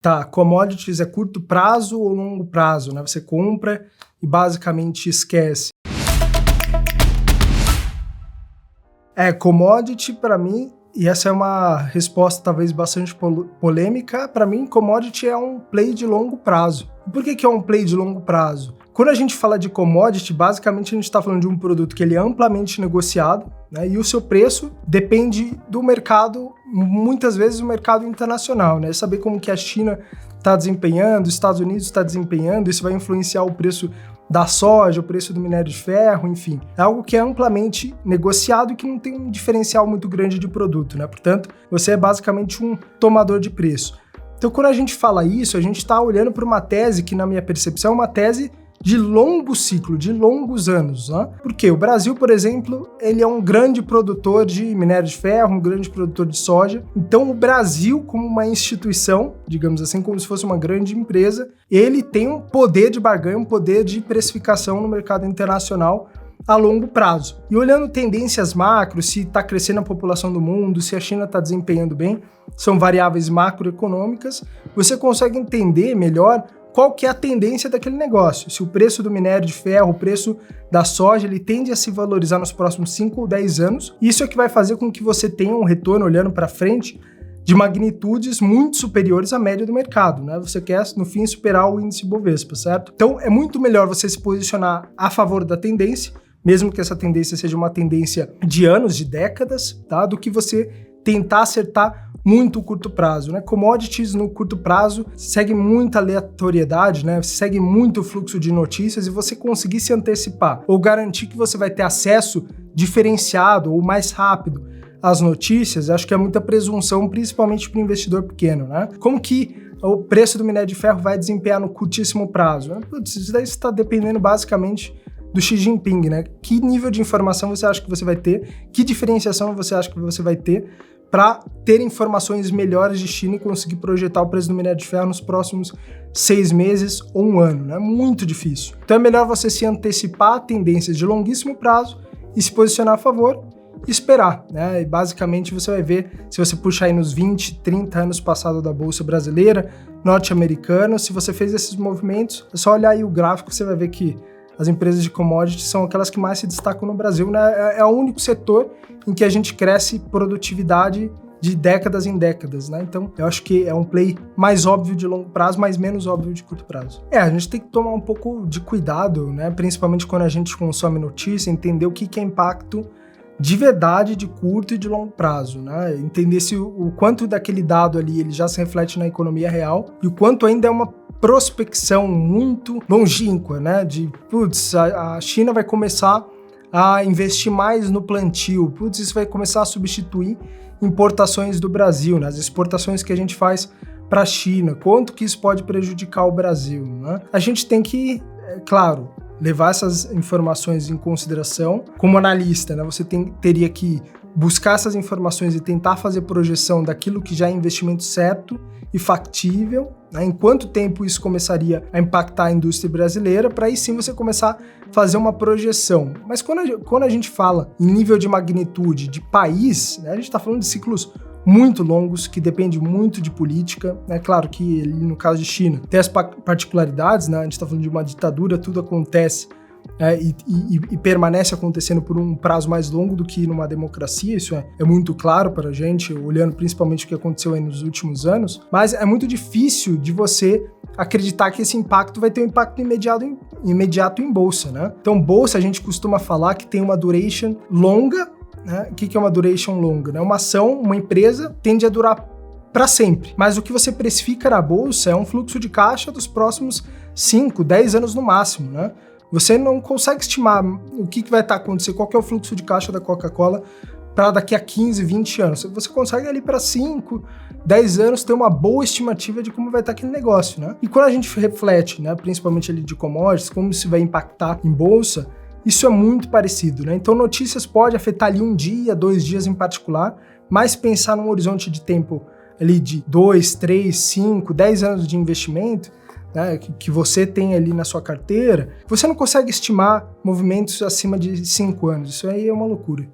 Tá, commodities é curto prazo ou longo prazo, né? Você compra e basicamente esquece. Commodity para mim, e essa é uma resposta talvez bastante polêmica, para mim commodity é um play de longo prazo. Por que é um play de longo prazo? Quando a gente fala de commodity, basicamente a gente está falando de um produto que ele é amplamente negociado, né, e o seu preço depende do mercado, muitas vezes o mercado internacional, né? Saber como que a China está desempenhando, os Estados Unidos está desempenhando, isso vai influenciar o preço da soja, o preço do minério de ferro, enfim. É algo que é amplamente negociado e que não tem um diferencial muito grande de produto, né? Portanto, você é basicamente um tomador de preço. Então, quando a gente fala isso, a gente está olhando para uma tese que, na minha percepção, é uma tese de longo ciclo, de longos anos, né? Porque o Brasil, por exemplo, ele é um grande produtor de minério de ferro, um grande produtor de soja. Então, o Brasil, como uma instituição, digamos assim, como se fosse uma grande empresa, ele tem um poder de barganha, um poder de precificação no mercado internacional a longo prazo. E olhando tendências macro, se está crescendo a população do mundo, se a China está desempenhando bem, são variáveis macroeconômicas, você consegue entender melhor qual que é a tendência daquele negócio. Se o preço do minério de ferro, o preço da soja, ele tende a se valorizar nos próximos 5 ou 10 anos, isso é que vai fazer com que você tenha um retorno olhando para frente de magnitudes muito superiores à média do mercado, né? Você quer, no fim, superar o índice Bovespa, certo? Então, é muito melhor você se posicionar a favor da tendência, mesmo que essa tendência seja uma tendência de anos, de décadas, tá? Do que você tentar acertar muito o curto prazo, né? Commodities no curto prazo segue muita aleatoriedade, né? Segue muito o fluxo de notícias e você conseguir se antecipar ou garantir que você vai ter acesso diferenciado ou mais rápido às notícias, acho que é muita presunção, principalmente para o investidor pequeno, né? Como que o preço do minério de ferro vai desempenhar no curtíssimo prazo, né? Putz, isso daí está dependendo basicamente do Xi Jinping, né? Que nível de informação você acha que você vai ter? Que diferenciação você acha que você vai ter para ter informações melhores de China e conseguir projetar o preço do minério de ferro nos próximos 6 meses ou um ano, né? Muito difícil. Então é melhor você se antecipar a tendências de longuíssimo prazo e se posicionar a favor e esperar, né? E basicamente você vai ver, se você puxar aí nos 20, 30 anos passados da Bolsa Brasileira, norte-americana, se você fez esses movimentos, é só olhar aí o gráfico, você vai ver que as empresas de commodities são aquelas que mais se destacam no Brasil, né? É o único setor em que a gente cresce produtividade de décadas em décadas, né? Então, eu acho que é um play mais óbvio de longo prazo, mas menos óbvio de curto prazo. A gente tem que tomar um pouco de cuidado, né? Principalmente quando a gente consome notícia, entender o que é impacto de verdade de curto e de longo prazo, né? Entender se o quanto daquele dado ali ele já se reflete na economia real e o quanto ainda é uma prospecção muito longínqua, né? De, putz, a China vai começar a investir mais no plantio, putz, isso vai começar a substituir importações do Brasil, né? As exportações que a gente faz para a China, quanto que isso pode prejudicar o Brasil, né? A gente tem que, claro, levar essas informações em consideração. Como analista, né? Você teria que buscar essas informações e tentar fazer projeção daquilo que já é investimento certo e factível, né? Em quanto tempo isso começaria a impactar a indústria brasileira, para aí sim você começar a fazer uma projeção. Mas quando a gente fala em nível de magnitude de país, né, a gente está falando de ciclos muito longos, que depende muito de política, né? Claro que no caso de China tem as particularidades, né? A gente está falando de uma ditadura, tudo acontece e permanece acontecendo por um prazo mais longo do que numa democracia, isso é muito claro para a gente, olhando principalmente o que aconteceu aí nos últimos anos, mas é muito difícil de você acreditar que esse impacto vai ter um impacto imediato em bolsa, né? Então, bolsa a gente costuma falar que tem uma duration longa, né? O que é uma duration longa? Né? Uma ação, uma empresa tende a durar para sempre, mas o que você precifica na bolsa é um fluxo de caixa dos próximos 5, 10 anos no máximo, né? Você não consegue estimar o que vai estar acontecendo, qual que é o fluxo de caixa da Coca-Cola para daqui a 15, 20 anos. Você consegue ali para 5, 10 anos ter uma boa estimativa de como vai estar aquele negócio, né? E quando a gente reflete, né, principalmente ali de commodities, como isso vai impactar em bolsa, isso é muito parecido, né? Então notícias pode afetar ali um dia, 2 dias em particular, mas pensar num horizonte de tempo ali de 2, 3, 5, 10 anos de investimento, né, que você tem ali na sua carteira, você não consegue estimar movimentos acima de 5 anos. Isso aí é uma loucura.